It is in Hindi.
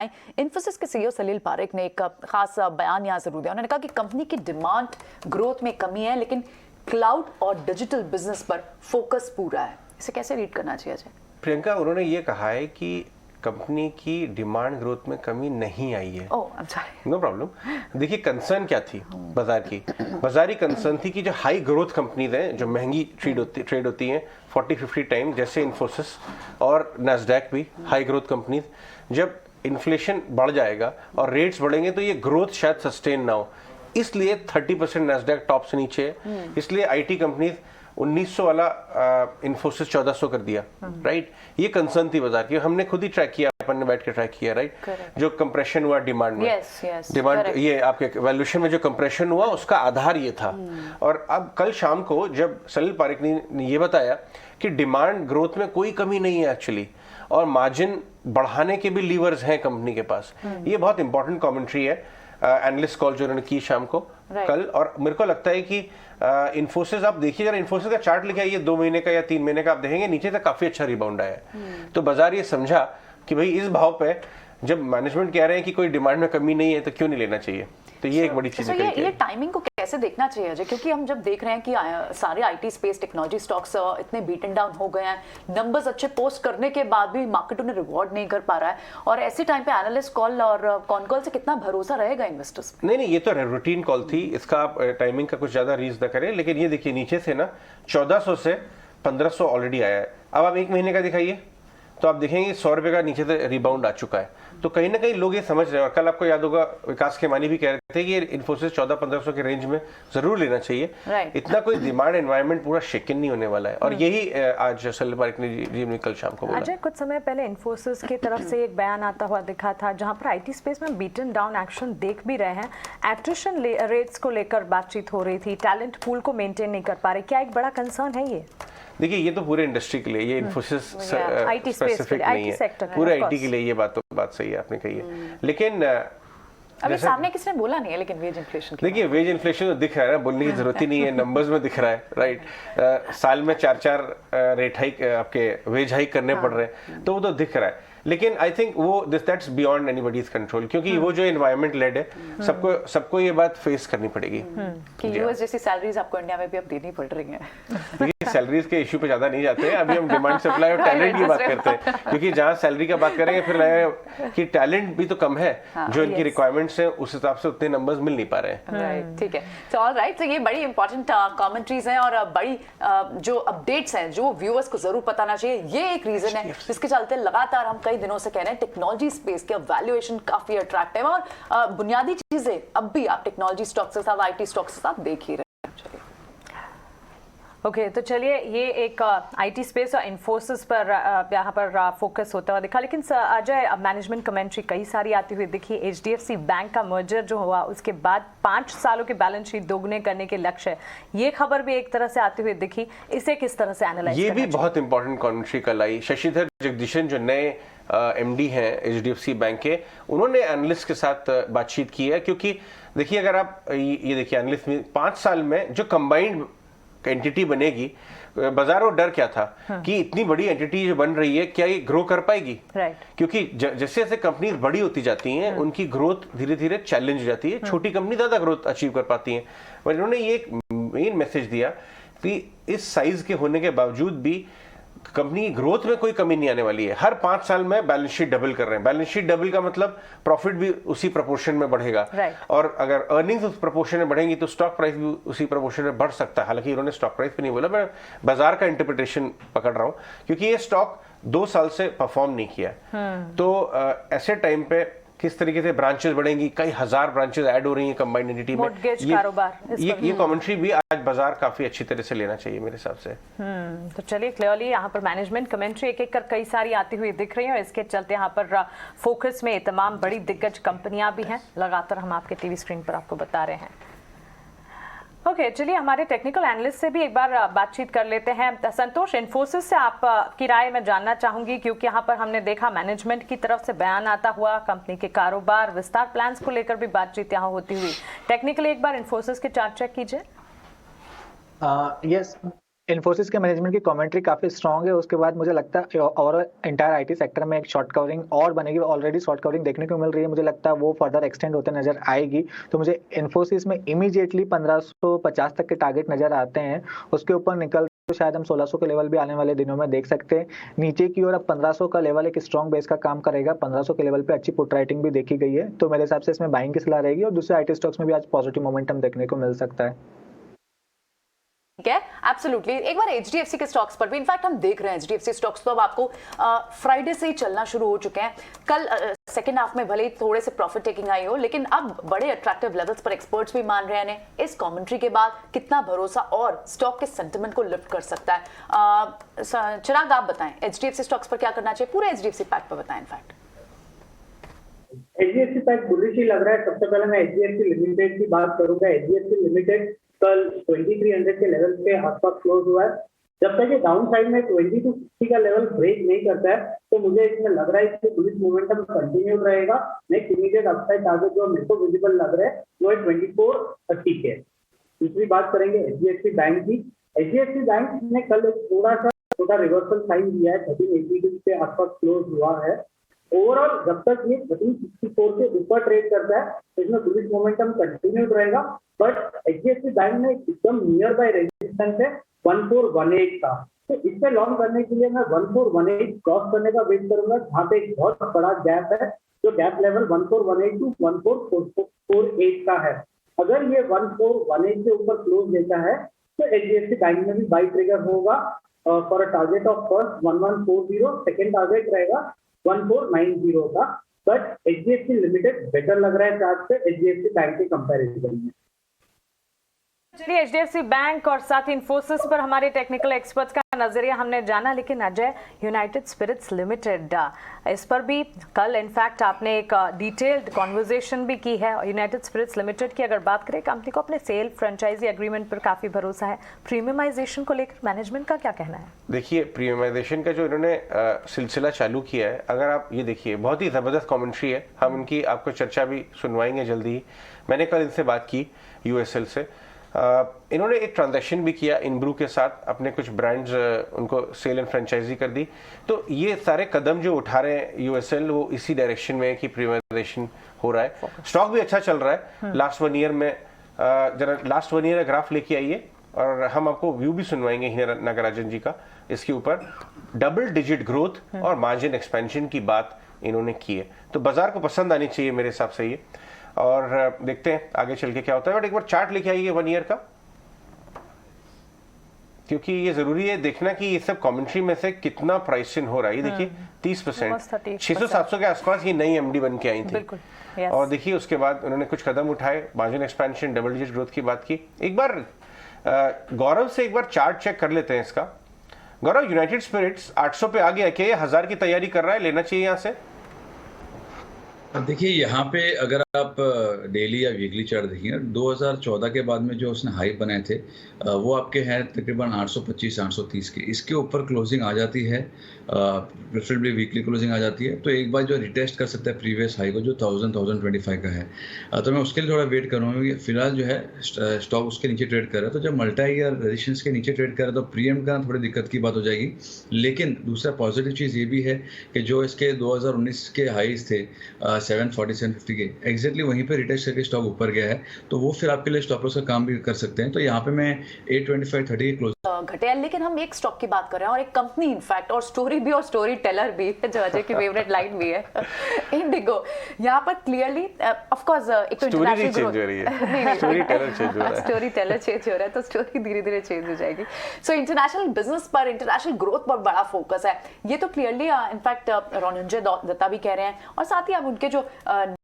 इन्फोसिस के सीईओ सलील पारेख ने एक खास बयान यहाँ जरूर दिया। उन्होंने कहा कि कंपनी की डिमांड ग्रोथ में कमी है, लेकिन क्लाउड और डिजिटल बिजनेस पर फोकस पूरा है। इसे कैसे रीड करना चाहिए अजय? प्रियंका, उन्होंने ये कहा है कि कंपनी की डिमांड ग्रोथ में कमी नहीं आई है। No problem. देखिए, कंसर्न क्या थी बाजार की? बाजारी कंसर्न थी कि जो हाई ग्रोथ कंपनीज हैं, जो महंगी ट्रेड होती हैं 40-50 टाइम, जैसे इन्फोसिस और नैस्डैक भी हाई ग्रोथ कंपनीज, जब इन्फ्लेशन बढ़ जाएगा और रेट्स बढ़ेंगे तो ये ग्रोथ शायद सस्टेन ना हो, इसलिए 30% नैस्डैक टॉप से नीचे है। इसलिए आईटी कंपनीज 1900 वाला इन्फोसिस 1400 कर दिया, राइट? ये कंसर्न थी बाजार की, हमने खुद ही ट्रैक किया, अपन ने बैठ के ट्रैक किया, राइट? जो कंप्रेशन हुआ डिमांड में, डिमांड ये आपके वैल्यूएशन में जो कंप्रेशन हुआ, उसका आधार ये था। और अब कल शाम को जब सलील पारेख ने ये बताया कि डिमांड ग्रोथ में कोई कमी नहीं है एक्चुअली, और मार्जिन बढ़ाने के भी लीवर्स हैं कंपनी के पास, ये बहुत इंपॉर्टेंट कमेंट्री है एनालिस्ट कॉल जो उन्होंने की शाम को कल। और मेरे को लगता है कि इन्फोसिस, आप देखिए जरा इन्फोसिस का चार्ट लेके आइए 2 महीने का या 3 महीने का, आप देखेंगे नीचे तक काफी अच्छा रिबाउंड आया है। तो बाजार ये समझा कि भाई इस भाव पे जब मैनेजमेंट कह रहे हैं कि कोई डिमांड में कमी नहीं है तो क्यों नहीं लेना चाहिए। तो ये एक बड़ी चीज है। ये टाइमिंग को कैसे देखना चाहिए अजय? क्योंकि हम जब देख रहे हैं कि सारे आईटी स्पेस टेक्नोलॉजी स्टॉक्स इतने बीटन डाउन हो गए हैं, नंबर्स अच्छे पोस्ट करने के बाद भी मार्केट उन्हें रिवॉर्ड नहीं कर पा रहा है, और ऐसे टाइम पे एनालिस्ट कॉल और कॉन कॉल से कितना भरोसा रहेगा इन्वेस्टर्स? नहीं, ये तो रूटीन कॉल थी, इसका आप टाइमिंग का कुछ ज्यादा रीज न करें। लेकिन ये देखिए नीचे से ना 1400 से 1500 ऑलरेडी आया है। अब आप 1 महीने का दिखाइए तो आप देखेंगे 100 रुपए का नीचे से रिबाउंड आ चुका है। तो कहीं ना कहीं लोग ये समझ रहे हैं, और कल आपको याद होगा विकास खेमानी भी कह रहे थे कि इन्फोसिस 1400-1500 के रेंज में जरूर लेना चाहिए। इतना कोई डिमांड एनवायरनमेंट पूरा शेकन नहीं होने वाला है, और यही आज सलील पारेख ने कल शाम को बोला। अजय, कुछ समय पहले इन्फोसिस की तरफ से एक बयान आता हुआ दिखा था, जहां पर आईटी स्पेस में बीटन डाउन एक्शन देख भी रहे हैं, एट्रिशन रेट्स को लेकर बातचीत हो रही थी, टैलेंट पूल को मेंटेन नहीं कर पा रहे, क्या एक बड़ा कंसर्न है ये? देखिए, ये तो पूरे इंडस्ट्री के लिए, ये इन्फोसिस स्पेसिफिक नहीं है, पूरे आईटी के लिए ये बात सही है, आपने कही है। लेकिन अभी सामने किसने बोला नहीं है, लेकिन वेज इन्फ्लेशन, देखिए वेज इन्फ्लेशन तो दिख रहा है ना, बोलने की जरूरत ही नहीं है, नंबर्स में दिख रहा है, राइट? साल में 4-4 रेट हाइक, आपके वेज हाइक करने पड़ रहे हैं, तो वो तो दिख रहा है। लेकिन आई थिंक वो दैट्स बियॉन्ड एनीबॉडीज कंट्रोल, क्योंकि वो जो एनवायरनमेंट लेड है, सबको ये बात फेस करनी पड़ेगी कि यूएस जैसी सैलरीज आपको इंडिया में भी अब देनी पड़ रही हैं। देखिए, सैलरीज के इश्यू पे ज्यादा नहीं जाते हैं, अभी हम डिमांड सप्लाई और टैलेंट की बात करते हैं, क्योंकि जहां सैलरी का बात करेंगे फिर लगेगा कि टैलेंट भी तो कम है, जो इनकी रिक्वायरमेंट्स है उस हिसाब से उतने नंबर्स मिल नहीं पा रहे हैं। ठीक है, तो ऑलराइट, तो ये बड़ी इंपॉर्टेंट कमेंट्रीज हैं और बड़ी जो अपडेट्स हैं जो व्यूअर्स को जरूर बताना चाहिए। ये एक रीजन है जिसके चलते लगातार हम कई दिनों से कह रहे हैं टेक्नोलॉजी स्पेस के वैल्यूएशन काफी अट्रैक्टिव है, और बुनियादी चीजें अब भी आप टेक्नोलॉजी स्टॉक्स के साथ, आईटी स्टॉक्स के साथ देख ही रहे हैं। ओके, तो चलिए, ये एक आईटी स्पेस और इन्फोसिस पर यहाँ पर फोकस होता हुआ दिखा। लेकिन अजय, मैनेजमेंट कमेंट्री कई सारी आती हुई दिखी। एचडीएफसी बैंक का मर्जर जो हुआ उसके बाद 5 सालों की बैलेंस शीट दोगुने करने के लक्ष्य है, ये खबर भी एक तरह से आती हुई दिखी। इसे किस तरह से एनालाइज? ये भी बहुत इंपॉर्टेंट कमेंट्री कल आई। शशिधर जगदीशन जो नए एमडी हैं एचडीएफसी बैंक के, उन्होंने एनालिस्ट के साथ बातचीत की है, क्योंकि देखिए, अगर आप ये देखिए, एनालिस्ट में 5 साल में जो कंबाइंड एंटिटी बनेगी, बाजार को डर क्या था कि इतनी बड़ी एंटिटी जो बन रही है, क्या ये ग्रो कर पाएगी? क्योंकि जैसे जैसे कंपनीज बड़ी होती जाती हैं, उनकी ग्रोथ धीरे धीरे चैलेंज हो जाती है, छोटी कंपनी ज्यादा ग्रोथ अचीव कर पाती हैं। पर इन्होंने ये एक मेन मैसेज दिया कि इस साइज के होने के बावजूद भी कंपनी की ग्रोथ में कोई कमी नहीं आने वाली है। हर 5 साल में बैलेंस शीट डबल कर रहे हैं। बैलेंस शीट डबल का मतलब प्रॉफिट भी उसी प्रोपोर्शन में बढ़ेगा, और अगर अर्निंग्स उस प्रोपोर्शन में बढ़ेंगी तो स्टॉक प्राइस भी उसी प्रोपोर्शन में बढ़ सकता है। हालांकि इन्होंने स्टॉक प्राइस पे नहीं बोला, मैं बाजार का इंटरप्रिटेशन पकड़ रहा हूं, क्योंकि ये स्टॉक 2 साल से परफॉर्म नहीं किया। तो ऐसे टाइम पे किस तरीके से ब्रांचेस बढ़ेंगी, कई हजार ब्रांचेस ऐड हो रही हैं कंबाइंड एंटिटी में, ये कमेंट्री भी आज बाजार काफी अच्छी तरह से लेना चाहिए मेरे हिसाब से। तो चलिए, क्लियरली यहाँ पर मैनेजमेंट कमेंट्री एक एक कर कई सारी आती हुई दिख रही है, और इसके चलते यहाँ पर फोकस में तमाम बड़ी दिग्गज कंपनियां भी हैं, लगातार हम आपके टीवी स्क्रीन पर आपको बता रहे हैं। ओके, चलिए, हमारे टेक्निकल एनालिस्ट से भी एक बार बातचीत कर लेते हैं। संतोष, इन्फोसिस से आप की राय मैं जानना चाहूंगी, क्योंकि यहाँ पर हमने देखा मैनेजमेंट की तरफ से बयान आता हुआ, कंपनी के कारोबार विस्तार प्लान्स को लेकर भी बातचीत यहाँ होती हुई। टेक्निकली एक बार इन्फोसिस के चार्ट चेक कीजिए। यस, इन्फोसिस के मैनेजमेंट की कमेंट्री काफी स्ट्रांग है। उसके बाद मुझे लगता है ओवरऑल एंटायर आईटी सेक्टर में एक शॉर्ट कवरिंग और बनेगी, ऑलरेडी शॉर्ट कवरिंग देखने को मिल रही है, मुझे लगता है वो फर्दर एक्सटेंड होते नजर आएगी। तो मुझे इन्फोसिस में इमीडिएटली 1550 तक के टारगेट नजर आते हैं। उसके ऊपर निकल तो शायद हम 1600 के लेवल भी आने वाले दिनों में देख सकते हैं। नीचे की ओर अब 1500 का लेवल एक स्ट्रॉन्ग बेस का काम करेगा। 1500 के लेवल पे अच्छी पुट राइटिंग भी देखी गई है, तो मेरे हिसाब से इसमें बाइंग की सलाह रहेगी और दूसरे आईटी स्टॉक्स में भी आज पॉजिटिव मोमेंटम देखने को मिल सकता है। ठीक है, एब्सोल्युटली। एक बार एचडीएफसी के स्टॉक्स पर भी इनफैक्ट हम देख रहे हैं एचडीएफसी स्टॉक्स तो अब आपको फ्राइडे से ही चलना शुरू हो चुके हैं। कल सेकेंड हाफ में भले ही थोड़े से प्रॉफिट टेकिंग आई हो, लेकिन अब बड़े अट्रैक्टिव लेवल्स पर एक्सपर्ट्स भी मान रहे हैं। इस कमेंट्री के बाद कितना भरोसा और स्टॉक के सेंटिमेंट को लिफ्ट कर सकता है? चिराग आप बताएं, एचडीएफसी स्टॉक्स पर क्या करना चाहिए, पूरे एचडीएफसी पैक पर बताएं। इनफैक्ट एचडीएफसी पैक बुलिश ही लग रहा है। सबसे पहले मैं एचडीएफसी लिमिटेड की बात करूंगा। एचडीएफसी लिमिटेड कल 2300 के लेवल के आसपास क्लोज हुआ है। जब तक ये डाउन साइड में 20 to 60 का लेवल ब्रेक नहीं करता है, तो मुझे इसमें लग रहा है कि बुलिश मोमेंटम कंटिन्यू रहेगा। नेक्स्ट इमीडिएट अपसाइड टारगेट जो मेरे को विजिबल लग रहा है वो है 2430 के। दूसरी बात करेंगे एचडीएफसी बैंक की। एचडीएफसी बैंक ने कल एक छोटा रिवर्सल साइन दिया है। 1380 के आसपास क्लोज हुआ है। ओवरऑल जब तक ये 1364 के ऊपर ट्रेड करता है तो इसमें बुलिश मोमेंटम कंटिन्यू रहेगा। बट एचडीएफसी बैंक में एकदम नियर बाय रेजिस्टेंस है 1418 का, तो इससे लॉन्ग करने के लिए मैं 1418 क्रॉस करने का वेट करूंगा, जहाँ पे एक बहुत बड़ा गैप है। जो गैप लेवल 1418 टू 1448 का है। अगर ये 1418 के ऊपर क्लोज लेता है तो एचडीएफसी बैंक में भी बाई ट्रिगर होगा for a target of first 1140, second target रहेगा 1490 का। बट एचडीएफसी लिमिटेड बेटर लग रहा है चार्ट पे एचडीएफसी बैंक के कंपैरिजन में। चलिए, एचडीएफसी बैंक और साथ ही इन्फोसिस पर हमारे टेक्निकल एक्सपर्ट्स का नजरिया हमने जाना, लेकिन अजय, यूनाइटेड स्पिरिट्स लिमिटेड, इस पर भी कल इनफैक्ट आपने एक डिटेल्ड कॉन्वर्सेशन भी की है। यूनाइटेड स्पिरिट्स लिमिटेड की अगर बात करें, कंपनी को अपने सेल फ्रेंचाइजी एग्रीमेंट पर काफी भरोसा है। प्रीमियमाइजेशन को लेकर मैनेजमेंट का क्या कहना है? देखिए, प्रीमियमाइजेशन का जो इन्होंने सिलसिला चालू किया है, अगर आप ये देखिए, बहुत ही जबरदस्त कमेंट्री है। हम इनकी आपको चर्चा भी सुनवाएंगे जल्दी ही। मैंने कल इनसे बात की यूएसएल से। इन्होंने एक ट्रांजैक्शन भी किया इनब्रू के साथ, अपने कुछ ब्रांड्स उनको सेल एंड फ्रेंचाइजी कर दी। तो ये सारे कदम जो उठा रहे हैं यूएसएल, वो इसी डायरेक्शन में है कि प्रीमियमाइजेशन हो रहा है। स्टॉक भी अच्छा चल रहा है लास्ट 1 ईयर में। जरा लास्ट 1 ईयर का ग्राफ लेके आइए और हम आपको व्यू भी सुनवाएंगे हीना नागराजन जी का इसके ऊपर। डबल डिजिट ग्रोथ और मार्जिन एक्सपेंशन की बात इन्होंने की है, तो बाजार को पसंद आनी चाहिए मेरे हिसाब से ये। और देखते हैं आगे चल के क्या होता है। बट एक बार चार्ट लेके आइए 1 ईयर का, क्योंकि ये जरूरी है देखना कि ये सब कमेंट्री में से कितना प्राइस इन हो रहा है। ये देखिए 30%, 600-700 के आसपास ये नई एमडी बन के आई थी। और देखिए उसके बाद उन्होंने कुछ कदम उठाए, margin expansion, double digit growth की बात की। एक बार गौरव से एक बार चार्ट चेक कर लेते हैं इसका। गौरव, यूनाइटेड स्पिरिट्स 800 पे आ गया, क्या 1000 की तैयारी कर रहा है, लेना चाहिए यहाँ से? देखिए, यहाँ पे अगर आप डेली या वीकली चार्ट देखिए, 2014 के बाद में जो उसने हाई बनाए थे वो आपके हैं तकरीबन 825-830 के। इसके ऊपर क्लोजिंग आ जाती है, प्रेफरेबली वीकली क्लोजिंग आ जाती है, तो एक बार जो रिटेस्ट कर सकता है प्रीवियस हाई को जो 1025 का है। तो मैं उसके लिए थोड़ा वेट करूँगा। फिलहाल जो है स्टॉक उसके नीचे ट्रेड कर रहा है, तो जब मल्टी ईयर रेजिस्टेंस के नीचे ट्रेड कर रहा है तो प्रीएम का थोड़ी दिक्कत की बात हो जाएगी। लेकिन दूसरा पॉजिटिव चीज़ ये भी है कि जो इसके 2019 के हाईज थे 740-750 के, एग्जैक्टली वहीं पे रिटेस्ट करके स्टॉक ऊपर गया है, तो वो फिर आपके लिए स्टॉप लॉस का काम भी कर सकते हैं। तो यहाँ पे मैं 825-30 क्लोज घटे। लेकिन हम एक स्टॉक की बात कर रहे हैं और एक कंपनी इनफैक्ट, और स्टोरी भी और स्टोरी टेलर भी, जो अजय की फेवरेट लाइन भी है, इंडिगो। यहाँ पर क्लियरली ऑफ कोर्स एक तो इंटरनेशनल चेंज हो रही है, स्टोरी टेलर चेंज हो रहा है, स्टोरी टेलर चेंज हो रहा है, तो स्टोरी धीरे धीरे चेंज हो जाएगी। सो इंटरनेशनल बिजनेस पर, इंटरनेशनल ग्रोथ पर बड़ा फोकस है। ये तो क्लियरली इनफैक्ट रोनिंजय दत्ता भी कह रहे हैं, और साथ ही अब उनके जो